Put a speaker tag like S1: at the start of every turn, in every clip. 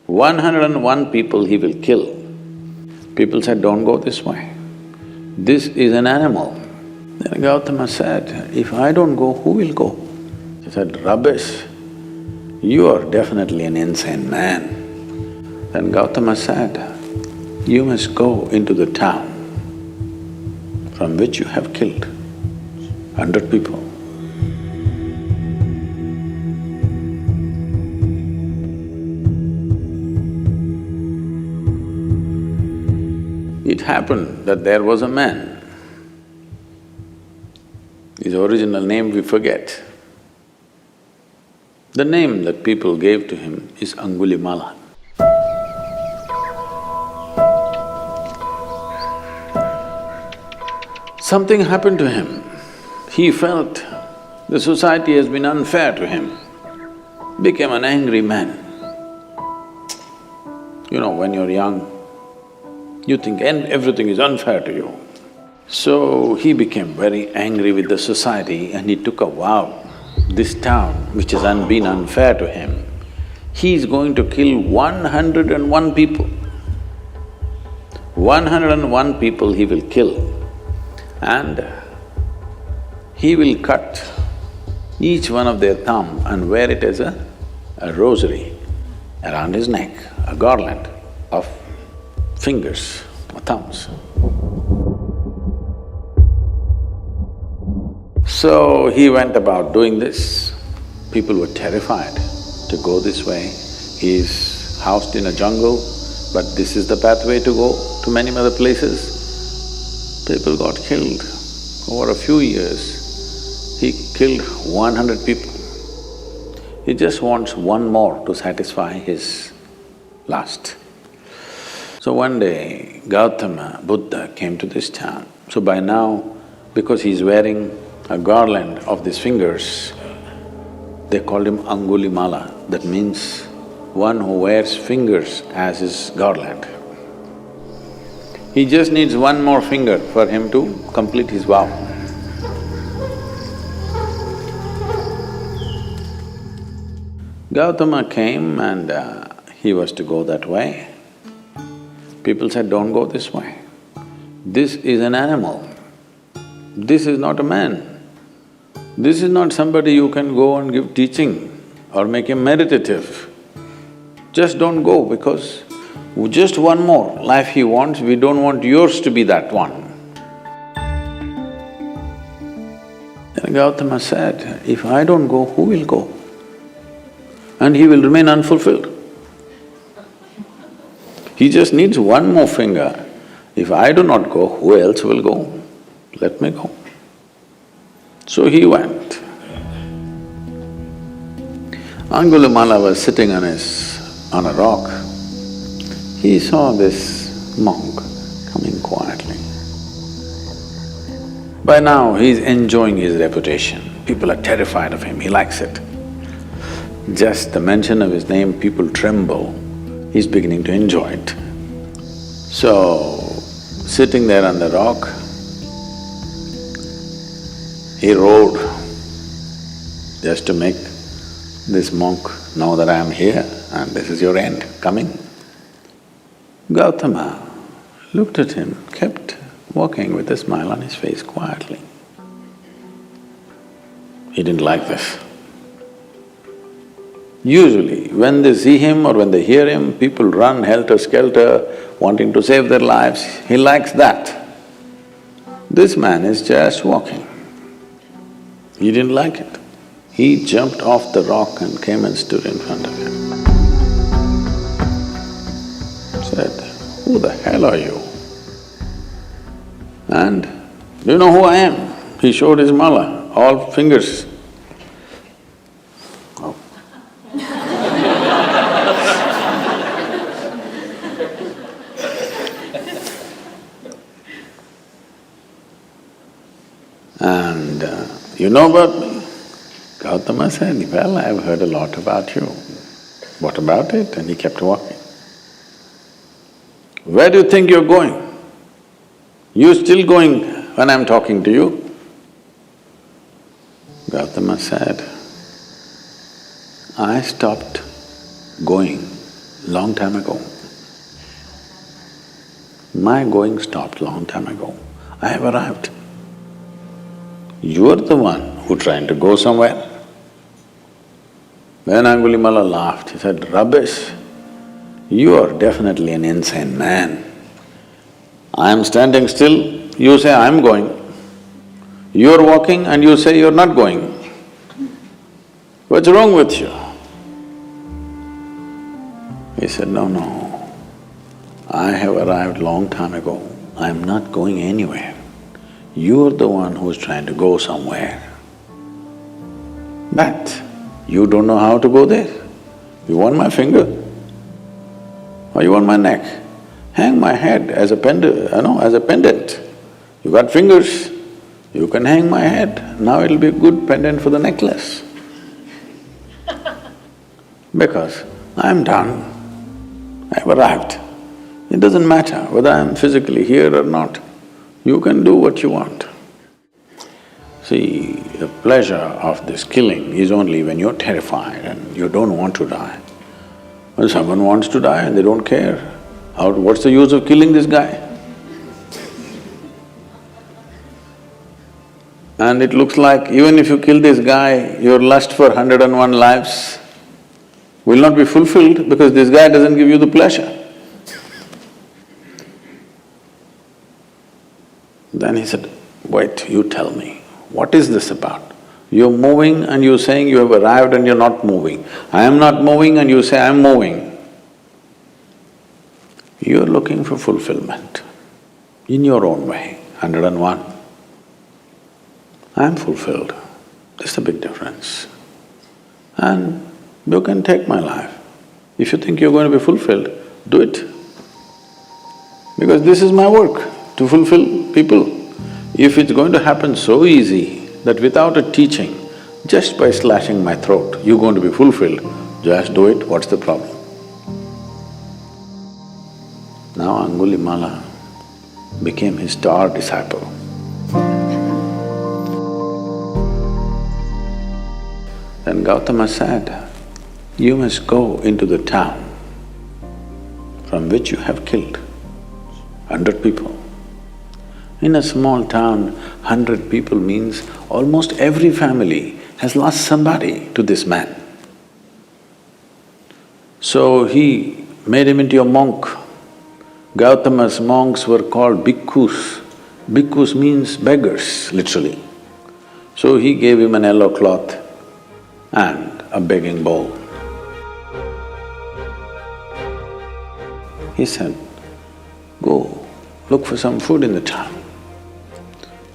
S1: 101 people he will kill. People said, don't go this way. This is an animal. Then Gautama said, if I don't go, who will go? He said, rubbish, you are definitely an insane man. Then Gautama said, you must go into the town from which you have killed 100 people. It happened that there was a man, his original name we forget. The name that people gave to him is Angulimala. Something happened to him. He felt the society has been unfair to him, became an angry man. You know, when you're young, you think everything is unfair to you. So he became very angry with the society and he took a vow, this town which has been unfair to him, he is going to kill 101 people. 101 people he will kill and he will cut each one of their thumb and wear it as a rosary around his neck, a garland of fingers or thumbs. So he went about doing this. People were terrified to go this way. He is housed in a jungle, but this is the pathway to go to many other places. People got killed. Over a few years, he killed 100 people. He just wants one more to satisfy his lust. So one day, Gautama Buddha came to this town. So by now, because he's wearing a garland of these fingers, they called him Angulimala. That means one who wears fingers as his garland. He just needs one more finger for him to complete his vow. Gautama came and he was to go that way. People said, don't go this way. This is an animal. This is not a man. This is not somebody you can go and give teaching or make him meditative. Just don't go because just one more life he wants, we don't want yours to be that one. Then Gautama said, if I don't go, who will go? And he will remain unfulfilled. He just needs one more finger. If I do not go, who else will go? Let me go. So he went. Angulimala was sitting on a rock. He saw this monk coming quietly. By now, he's enjoying his reputation. People are terrified of him, he likes it. Just the mention of his name, people tremble. He's beginning to enjoy it. So, sitting there on the rock, he roared just to make this monk know that I am here and this is your end coming. Gautama looked at him, kept walking with a smile on his face quietly. He didn't like this. Usually, when they see him or when they hear him, people run helter-skelter, wanting to save their lives. He likes that. This man is just walking. He didn't like it. He jumped off the rock and came and stood in front of him. Said, who the hell are you? And, do you know who I am? He showed his mala, all fingers. Oh. And, you know about me? Gautama said, well, I've heard a lot about you. What about it? And he kept walking. Where do you think you're going? You're still going when I'm talking to you? Gautama said, I stopped going long time ago. My going stopped long time ago. I have arrived. You're the one who trying to go somewhere. When Angulimala laughed, he said, "Rubbish, you are definitely an insane man. I am standing still, you say I'm going. You're walking and you say you're not going. What's wrong with you?" He said, "No, no, I have arrived long time ago. I'm not going anywhere. You're the one who's trying to go somewhere. But you don't know how to go there. You want my finger? Or you want my neck? Hang my head as a as a pendant. You got fingers, you can hang my head. Now it'll be a good pendant for the necklace. Because I'm done, I've arrived. It doesn't matter whether I'm physically here or not. You can do what you want." See, the pleasure of this killing is only when you're terrified and you don't want to die. When someone wants to die and they don't care, what's the use of killing this guy? And it looks like even if you kill this guy, your lust for 101 lives will not be fulfilled because this guy doesn't give you the pleasure. Then he said, "Wait, you tell me, what is this about? You're moving and you're saying you have arrived and you're not moving. I am not moving and you say I'm moving. You're looking for fulfillment in your own way, 101. I'm fulfilled, there's a big difference. And you can take my life. If you think you're going to be fulfilled, do it. Because this is my work, to fulfill people. If it's going to happen so easy that without a teaching, just by slashing my throat, you're going to be fulfilled, just do it, what's the problem?" Now Angulimala became his star disciple. Then Gautama said, "You must go into the town from which you have killed 100 people. In a small town, 100 people means almost every family has lost somebody to this man. So he made him into a monk. Gautama's monks were called bhikkhus. Bhikkhus means beggars, literally. So he gave him an yellow cloth and a begging bowl. He said, "Go, look for some food in the town."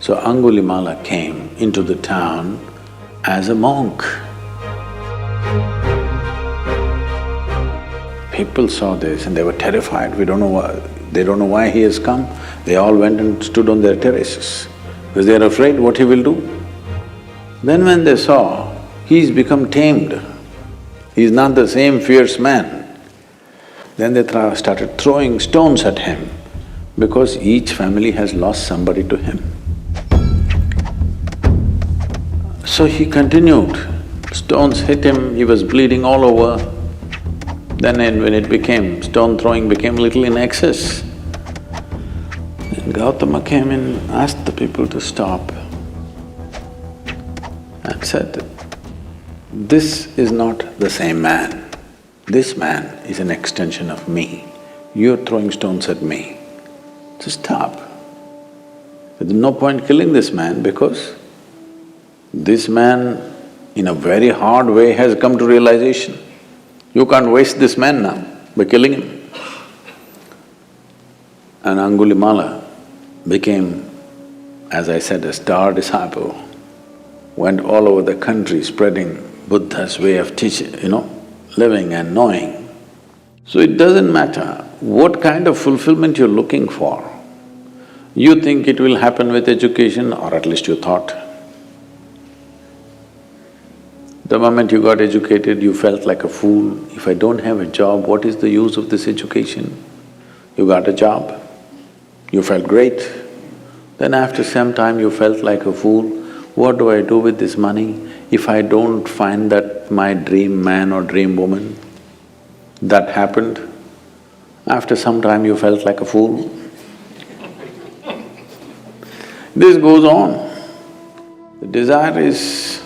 S1: So Angulimala came into the town as a monk. People saw this and they were terrified, they don't know why he has come. They all went and stood on their terraces because they are afraid what he will do. Then when they saw he's become tamed, he's not the same fierce man, then they started throwing stones at him because each family has lost somebody to him. So he continued, stones hit him, he was bleeding all over. Then when it became… stone throwing became little in excess, and Gautama came in, asked the people to stop and said, "This is not the same man. This man is an extension of me. You're throwing stones at me. So stop. There's no point killing this man because this man in a very hard way has come to realization. You can't waste this man now by killing him." And Angulimala became, as I said, a star disciple, went all over the country spreading Buddha's way of teaching, living and knowing. So it doesn't matter what kind of fulfillment you're looking for. You think it will happen with education, or at least you thought. The moment you got educated, you felt like a fool. If I don't have a job, what is the use of this education? You got a job, you felt great. Then after some time you felt like a fool. What do I do with this money if I don't find that my dream man or dream woman? That happened. After some time you felt like a fool. This goes on. The desire is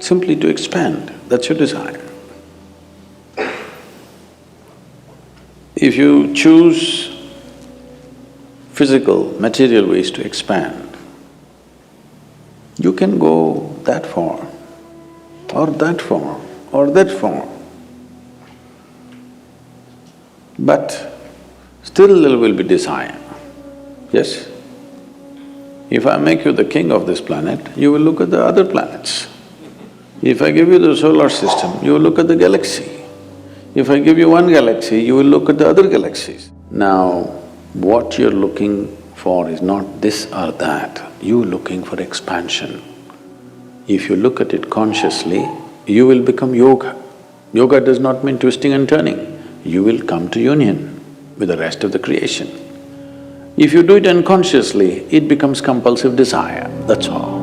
S1: simply to expand, that's your desire. If you choose physical, material ways to expand, you can go that far, or that far, or that far. But still there will be desire, yes? If I make you the king of this planet, you will look at the other planets. If I give you the solar system, you will look at the galaxy. If I give you one galaxy, you will look at the other galaxies. Now, what you're looking for is not this or that, you're looking for expansion. If you look at it consciously, you will become yoga. Yoga does not mean twisting and turning. You will come to union with the rest of the creation. If you do it unconsciously, it becomes compulsive desire, that's all.